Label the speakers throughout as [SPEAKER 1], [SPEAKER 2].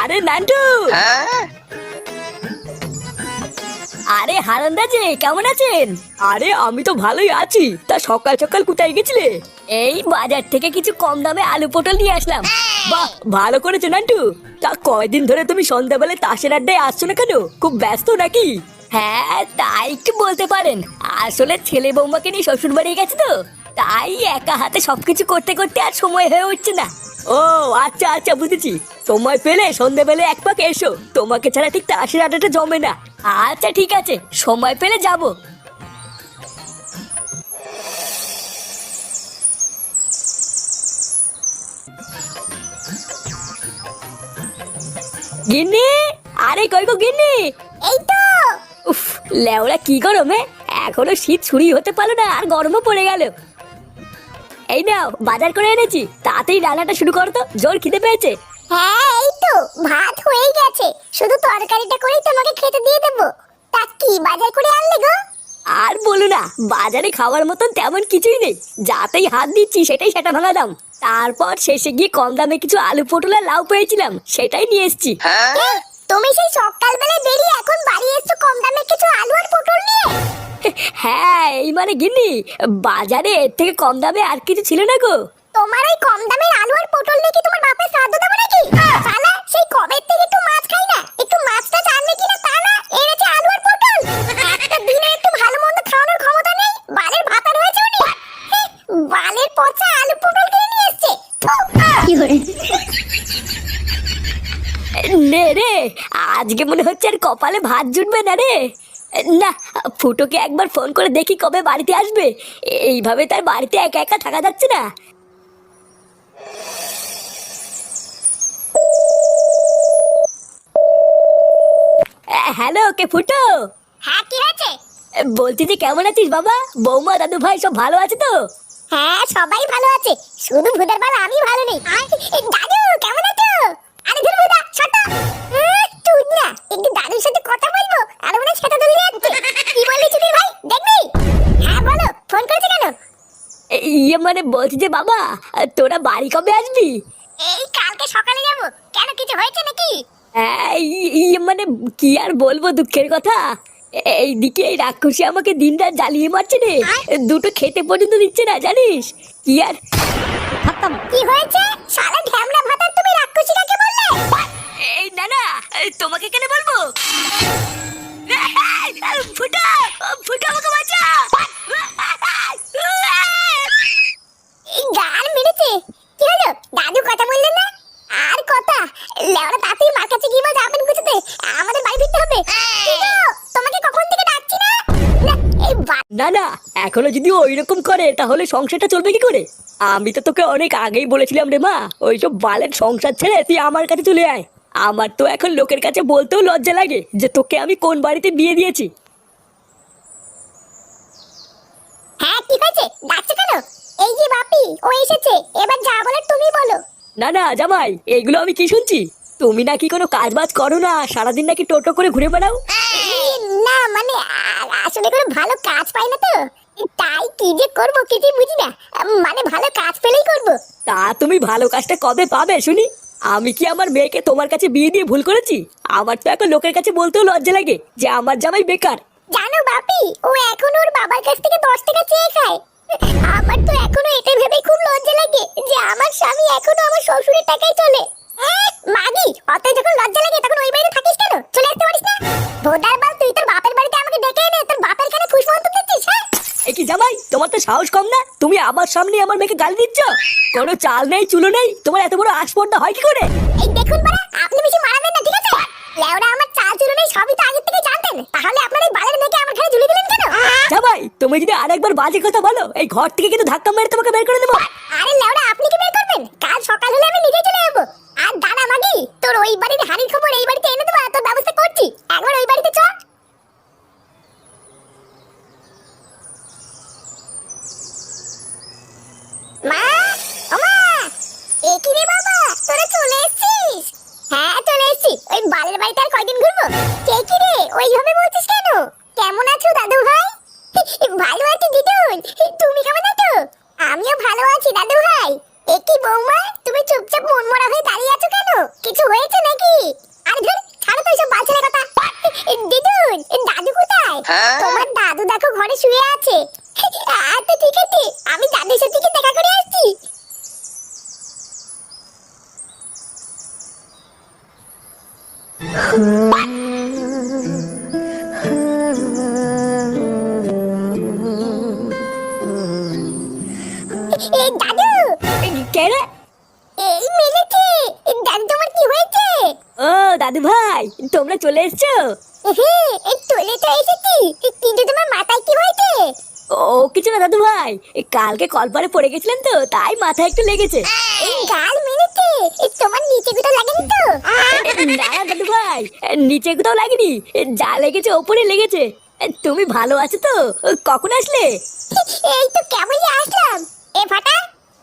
[SPEAKER 1] আরে নান্টু, আরে হারান্দা যে কেমন আছেন? আরে আমি তো ভালোই আছি। তা সকাল সকাল কোথায় গেছিলে? এই বাজার থেকে কিছু কম দামে আলু পটল নিয়ে আসলাম। বাহ, ভালো করেছো নান্টু। তা কয়দিন ধরে তুমি সন্ধ্যাবেলায় তাসের আড্ডায় আসছো না কেন? খুব ব্যস্ত নাকি? হ্যাঁ, তাই কি বলতে পারেন। আসলে ছেলে বৌমাকে নিয়ে শ্বশুর বাড়ি গেছে তো, তাই একা হাতে সবকিছু করতে করতে আর সময় হয়ে উঠছে না। ও আচ্ছা আচ্ছা, বুঝেছি। সময় পেলে সন্ধ্যাবেলা এক পাক এসো, তোমাকে ছাড়া ঠিক তাসের আড্ডাটা জমে না। আচ্ছা ঠিক আছে, সময় পেলে যাব। গিন্নি, আরে কই গো গিন্নি? এই তো। উফ, লেওড়া কি গরমে, এখনো শীত ছুরি হতে পারলো না আর গরমও পড়ে গেল। এই নাও বাজার করে এনেছি, তাড়াতাড়ি রান্নাটা শুরু করো তো, জোর খিদে পেয়েছে।
[SPEAKER 2] হ্যাঁ এই তো ভাত হয়ে গেছে, শুধু তরকারিটা করেই তোমাকে খেতে দিয়ে দেবো। তা কি বাজার করে আনলে গো?
[SPEAKER 1] আর বলো না, বাজারে খাওয়ার মতন তেমন কিছুই নেই। যাতেই হাত দিচ্ছি সেটাই সেটা ভাঙা দাম। তারপর শেষে গিয়ে কম দামে কিছু আলু পটল আর লাউ পেয়েছিলাম, সেটাই নিয়ে এসেছি।
[SPEAKER 2] তুমি সেই সকালবেলায় বেরিয়ে এখন বাড়ি এসছো কম দামে কিছু আলু আর পটল নিয়ে?
[SPEAKER 1] হ্যাঁ, এই মানে গিন্নি, বাজারে এর থেকে কম দামে আর কিছু ছিল না গো।
[SPEAKER 2] তোমার ওই কম দামের আলু আর পটল নিয়ে কি তোমার বাপের শ্রাদ্ধ দেবো নাকি? শালা সেই কবে থেকে একটু মাছ খাই না, একটু মাছটা জানলে কিনা তা না, এনেছে আলু আর পটল। একটা দিনে একটু ভালো মন্দ খাওয়ানোর ক্ষমতা নেই, বালের ভাতার হয়েছে উনি। বালের পচা আলু পটল কিনে নিয়ে এসছে। কি করে
[SPEAKER 1] নে রে, আজকে মনে হচ্ছে আর কপালে ভাত জুটবে না রে। না, ফুটোকে একবার ফোন করে দেখি কবে বাড়িতে আসবে। এইভাবে তার বাড়িতে একা একা থাকা যাচ্ছে না। হ্যালো, কে ফুটো?
[SPEAKER 2] হ্যাঁ কি হয়েছে?
[SPEAKER 1] বলছি যে কেমন আছিস বাবা? বৌমা দাদু ভাই সব ভালো আছে তো?
[SPEAKER 2] হ্যাঁ সবাই ভালো আছে, শুধু ভুদার বাল আমি ভালো নেই। দাদু কেমন আছো? আরে ধুর ভুদা ছোট তুই না, একটু দাদুর সাথে কথা বলবো, আর মনে সেটা ধরে যাচ্ছে। কি বললি চুদির ভাই, দেখবি? হ্যাঁ বলো, ফোন করেছে কেন?
[SPEAKER 1] ইয়ে মানে বলছি যে বাবা, তোরা বাড়ি কবে আসবি?
[SPEAKER 2] এই কালকে সকালে যাব। কেন কিছু হয়েছে নাকি?
[SPEAKER 1] ইয়ে মানে কি আর বলবো, দুঃখের কথা। এইদিকে এই রাক্ষসী আমাকে দিন রাত জ্বালিয়ে মারছে রে। দুটো খেতে পর্যন্ত দিচ্ছে না, জানিস? কি আর থাকতাম।
[SPEAKER 2] কি হয়েছে? শালা ঢ্যামলা ভাতার, তুমি রাক্ষসী কাকে বললে?
[SPEAKER 1] এই না না, তোমাকে কেন বলবো? ফুটা, ফুটা আমাকে বাঁচা।
[SPEAKER 2] এই গান মেরেছে। কি হলো দাদু, কথা বললেন না? আর কথা লেওড়া, তাতেই মার কাছে গিয়ে বা যাবেন বুঝতে, আমাদের বাড়ি ফিরতে হবে। কি গো, তোমাকে কখন থেকে ডাকছি না? না এই
[SPEAKER 1] না না, এখনো যদি ওই রকম করে তাহলে সংসারটা চলবে কি করে? আমি তো তোকে অনেক আগেই বলেছিলাম রে মা, ওইসব বালের সংসার ছেড়ে তুই আমার কাছে চলে আয়। আমার তো এখন লোকের কাছে বলতেও লজ্জা লাগে যে তোকে আমি কোন বাড়িতে বিয়ে দিয়েছি।
[SPEAKER 2] হ্যাঁ কি হয়েছে, ডাকছো কেন? এই যে বাপি, ও এসেছে, এবার যা বলার তুমি বলো।
[SPEAKER 1] না না জামাই, এইগুলো আমি কি শুনছি? তুমি নাকি কোনো কাজ বাজ করো না, সারাদিন নাকি টোটো করে ঘুরে বেড়াও।
[SPEAKER 2] না মানে আসলে কোনো ভালো কাজ পাই না তো, তাই কি যে করবো কিছুই বুঝি না। মানে ভালো কাজ পেলেই করবো।
[SPEAKER 1] তা তুমি ভালো কাজটা কবে পাবে শুনি? আমি কি আমার মেয়েকে তোমার কাছে বিয়ে দিয়ে ভুল করেছি? আমার তো এখন লোকের কাছে বলতেও লজ্জা লাগে যে আমার জামাই বেকার।
[SPEAKER 2] জানো বাপি, ও এখন ওর বাবার কাছ থেকে 10 টাকা চেয়ে খায়। আমার তো এখনো এটা ভেবেই খুব লজ্জা লাগে যে আমার স্বামী এখনো আমার শ্বশুরের টাকায় চলে। মাগি, অত যখন লজ্জা লাগে তখন ওই বাড়িতে থাকিস কেন? চলে আসতে পারিস না? ভোদার বাল, তুই তোর বাপের বাড়িতে আমাকে ডেকে এনে তোর বাপের কানে ফুসমন্ত দিচ্ছিস? হ্যাঁ
[SPEAKER 1] এই কি জামাই, তোমার তো সাহস কম না? তুমি আমার সামনে আমার মেয়েকে গালি দিচ্ছ? কোনো চাল নেই চুলো নেই, তোমার এত বড় আস্পর্ধা হয় কি করে?
[SPEAKER 2] এই দেখুন বাড়া, আপনি বেশি মারাবেন না, ঠিক আছে? লেওড়া আমার চাল চুলো নেই সবই তো আগে থেকে জানতেন, তাহলে আপনার এই বালের মেয়েকে আমার ঘরে ঝুলিয়ে দিলেন কেন?
[SPEAKER 1] জামাই, তুমি যদি আরেকবার বাজে কথা বলো, এই ঘর থেকে কিন্তু ধাক্কা মেরে তোমাকে বের করে দেবো।
[SPEAKER 2] আরে লেওড়া, আপনি কি বের করবেন? কাল সকাল হলে আমি নিজেই চলে যাবো। আর দাদা মাগি, তোর ওই বাড়ির হাড়ির খবর এই বাড়িতে এনে দেবো, তোর ব্যবস্থা করছি। একবার ওই বাড়িতে চ। মা, ওমা, এ কি রে বাবা, তোরা চলে এসেছিস? হ্যাঁ চলে এসেছি। ওই বালের বাড়িতে আর কয়দিন ঘুরবো? কে কি রে ওইভাবে বলছিস কেন? কেমন আছো দাদু ভাই? ভালো আছি দিদুন, তুমি কেমন আছো? আমিও ভালো আছি দাদু ভাই। এ কি বৌমা, তুমি চুপচাপ মনমরা হয়ে দাঁড়িয়ে আছো কেন? কিছু হয়েছে নাকি? এই দাদু,
[SPEAKER 1] কে রে?
[SPEAKER 2] এই মেলেছে। দাদু তোমার কি হয়েছে?
[SPEAKER 1] ও দাদু ভাই, তোমরা চলে এসছো?
[SPEAKER 2] এই তোলে তো এসেছি, কিন্তু তোমার মাথায় কি হয়েছে?
[SPEAKER 1] ও কিছু না দাদু ভাই, কালকে কলপারে পড়ে গেছিলেন তো, তাই মাথায় একটু লেগেছে।
[SPEAKER 2] এই গাল মেরেছে। তোমার নিচে কোথাও লাগেনি তো?
[SPEAKER 1] না না দাদু ভাই, নিচে কোথাও লাগেনি, যা লেগেছে ওপরে লেগেছে। তুমি ভালো আছো তো? কখন আসলে?
[SPEAKER 2] এই তো কেবলই আসলাম। এ ফাটা,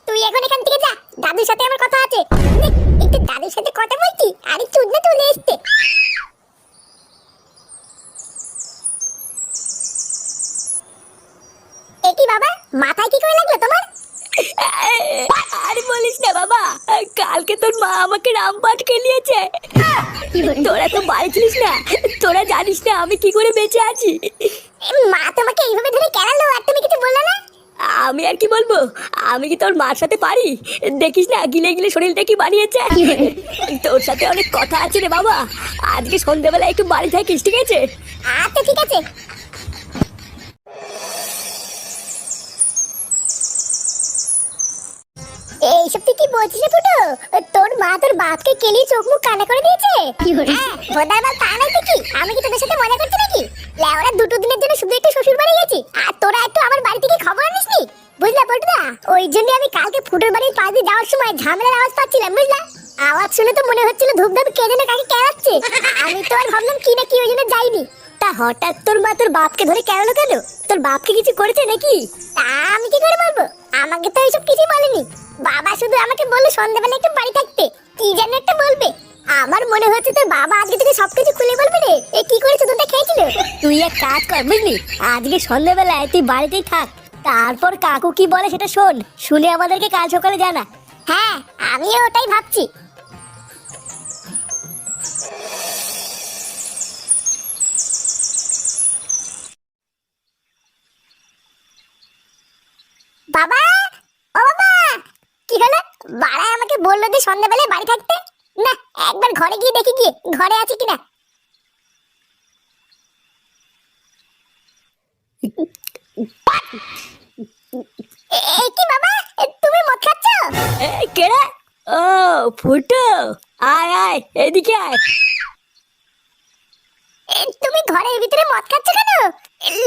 [SPEAKER 2] তুই এখন এখান থেকে যা, দাদুর সাথে আমার কথা আছে। একটু দাদুর সাথে কথা বলছি, আরে চুদনা চলে এসছে। এ কি বাবা, মাথায় কি করে লাগলো তোমার?
[SPEAKER 1] আরে বলিস না বাবা, কালকে তোর মা আমাকে রামপাট খেলিয়েছে। তোরা তো বাড়ি ছিলিস না, তোরা জানিস না আমি কি করে বেঁচে আছি।
[SPEAKER 2] মা তোমাকে এইভাবে ধরে কেলালো আর তুমি কিছু বললে না?
[SPEAKER 1] আমি আর কি বলবো, আমি কি তোর মার সাথে পারি? দেখিস না গিলে গিলে শরীরটা কি বানিয়েছে। তোর সাথে অনেক কথা আছে রে বাবা, আজকে সন্ধ্যাবেলা একটু বাড়ি থাকিস, ঠিক আছে?
[SPEAKER 2] আচ্ছা ঠিক আছে। এইসব তুই কি বলছিস রে ফুটো? তোর মা তোর বাপকে কেলিয়ে চোখ মুখ কানা করে দিয়েছে? ভোদার বাল তা নাই কি? আমি কি তোদের সাথে মজা করছি নাকি? লেওরা দুটো দিনের জন্য শুধু একটু শ্বশুর বাড়ি গেছি, আর তোরা একটু আমার বাড়ি থেকে খবর আনিসনি, বুঝলা পল্টুদা? ওই জন্য আমি কালকে ফুটোর বাড়ির পাশ দিয়ে যাওয়ার সময় ঝামেলার আওয়াজ পাচ্ছিলাম, বুঝলা? আওয়াজ শুনে তো মনে হচ্ছিল ধূপধাপ কে যেন কাকে কেলাচ্ছে। আমি তো আর ভাবলাম কি না কি, ওই জন্য যাইনি।
[SPEAKER 1] তা হঠাৎ তোর মা তোর বাপকে ধরে কেন কেন? তোর বাপকে কিছু করেছে নাকি?
[SPEAKER 2] তা আমি কি করে বলবো? আমাকে তো এইসব কিছু বলেনি। বাবা শুধু আমাকে বললো সন্ধ্যাবেলা একটু বাড়ি থাকতে, কি যেন একটা বলবে। আমার মনে হচ্ছে তোর বাবা আজকে থেকে সবকিছু খুলে বলবে রে। এ কি করেছে, তোরটা খেয়েছিল?
[SPEAKER 1] তুই এক কাজ কর বুঝলি, আজকে সন্ধ্যাবেলায় তুই বাড়িতেই থাক, তারপর কাকু কি বলে সেটা শোন, শুনে আমাদেরকে কাল সকালে জানা।
[SPEAKER 2] হ্যাঁ, আমিও ওটাই ভাবছি। বাবা, ও বাবা, কি হলো? বাড়ায় আমাকে বললো যে সন্ধ্যাবেলায় বাড়ি থাকতে। না, একবার ঘরে গিয়ে দেখি গিয়ে ঘরে আছে কিনা। এই কি বাবা, তুমি মদ খাচ্ছ?
[SPEAKER 1] কে রে? ও ফুটো, আয় আয় এদিকে আয়।
[SPEAKER 2] তুমি ঘরের ভিতরে মদ খাচ্ছ কেন?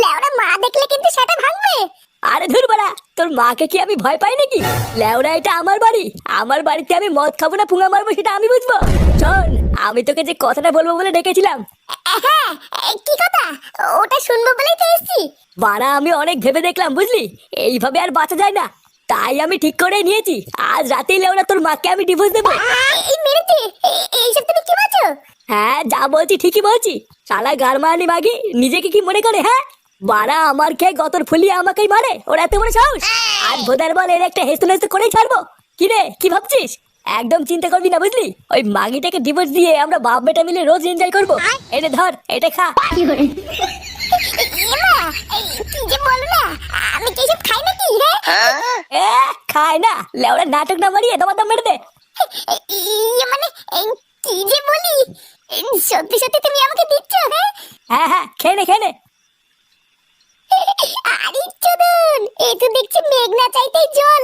[SPEAKER 2] লেওরা মা দেখলে কিন্তু সেটা ভাঙবে।
[SPEAKER 1] আরে ধুর বাড়া, তোর মাকে কি আমি ভয় পাই নাকি? লেওরা এটা আমার বাড়ি, আমার বাড়িতে আমি মদ খাবো না পুঙা মারবো সেটা আমি বুঝবো। শোন, আমি তোকে যে কথাটা বলবো বলে ডেকেছিলাম।
[SPEAKER 2] হ্যাঁ, কি কথা? ওটা শুনবো বলেই তো এসেছি।
[SPEAKER 1] বাড়া আমি অনেক ভেবে দেখলাম বুঝলি, এইভাবে আর বাঁচা যায় না, তাই আমি ঠিক করে নিয়েছি আজ রাতেই লেওরা তোর মাকে আমি ডিভোর্স দেবো।
[SPEAKER 2] এই মেরেছে, এইসব তুমি কি বলছো?
[SPEAKER 1] হ্যাঁ যা বলছি ঠিকই বলছি। শালা গারমানি মাগি নিজেকে কি মনে করে? হ্যাঁ, বাড়া আমার খেয়ে গতর ফুলিয়ে আমাকেই মারে, ওর এত বড় সাহস। আর ভোদার বল এর একটা হেসতে হেসতে করেই ছাড়বো। কি রে, কি ভাবছিস? একদম চিন্তা করবি না বুঝলি, ওই মাগিটাকে ডিভোর্স দিয়ে আমরা বাপ বেটা মিলে রোজ এনজয় করবো। এটা ধর, এটা খা।
[SPEAKER 2] এমা, কি যে বলো না, আমি কি এসব খাই নাকি?
[SPEAKER 1] এ খায় না, লেওরা নাটক না মারিয়ে তোমার দাম মেরে দে।
[SPEAKER 2] মানে কি যে বলি, সত্যি সত্যি তুমি আমাকে দিচ্ছ?
[SPEAKER 1] হ্যাঁ হ্যাঁ, খেয়ে নে খেয়ে নে।
[SPEAKER 2] আরে চোদন, এই তো দেখছি মেঘনা চাইতেই জল।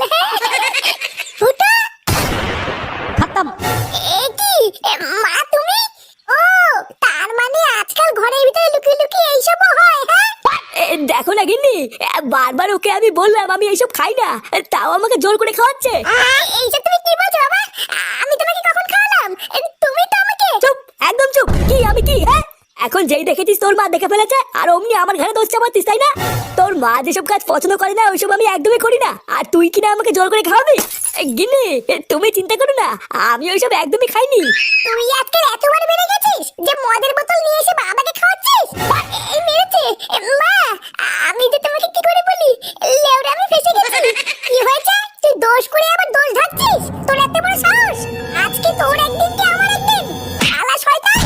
[SPEAKER 2] ফুটা,
[SPEAKER 1] খতম।
[SPEAKER 2] এ কি মা তুমি? ও, তার মানে আজকাল ঘরের ভিতরে লুকিয়ে লুকিয়ে এইসব হয়?
[SPEAKER 1] দেখো না গিন্নি, বারবার ওকে আমি বললাম আমি এইসব খাই না, তাও আমাকে জোর করে খাওয়াচ্ছে।
[SPEAKER 2] এইসব তুমি কি বলছো বাবা? আমি তোমাকে কখন খাওয়ালাম? তুমি তো আমাকে।
[SPEAKER 1] চুপ, একদম চুপ। কি আমি কি? হ্যাঁ, এখন যেই দেখেছিস তোর মা দেখে ফেলেছে আর অমনি আমার ঘরে দোষ চাপাচ্ছিস, তাই না? তোর মা যেসব কাজ পছন্দ করে না ওইসব আমি একদমই করি না, আর তুই কিনা আমাকে জোর করে খাওয়াবি? গিন্নি তুমি চিন্তা করো না, আমি ওইসব একদমই খাইনি।
[SPEAKER 2] তুই আজকাল এতবার বেড়ে গেছিস যে মদের বোতল নিয়ে এসে বাবাকে খাওয়াচ্ছিস। এই মেরেছে মা, আমি যে তোমাকে কি করে বলি, লেওরা আমি ফেসে গেছি। কি হয়েছে? তুই দোষ করে আবার দোষ ঢাকছিস? তোর এত বড় সাহস! আজকে তোর একদিন কি আমার একদিন? শালা শয়তান!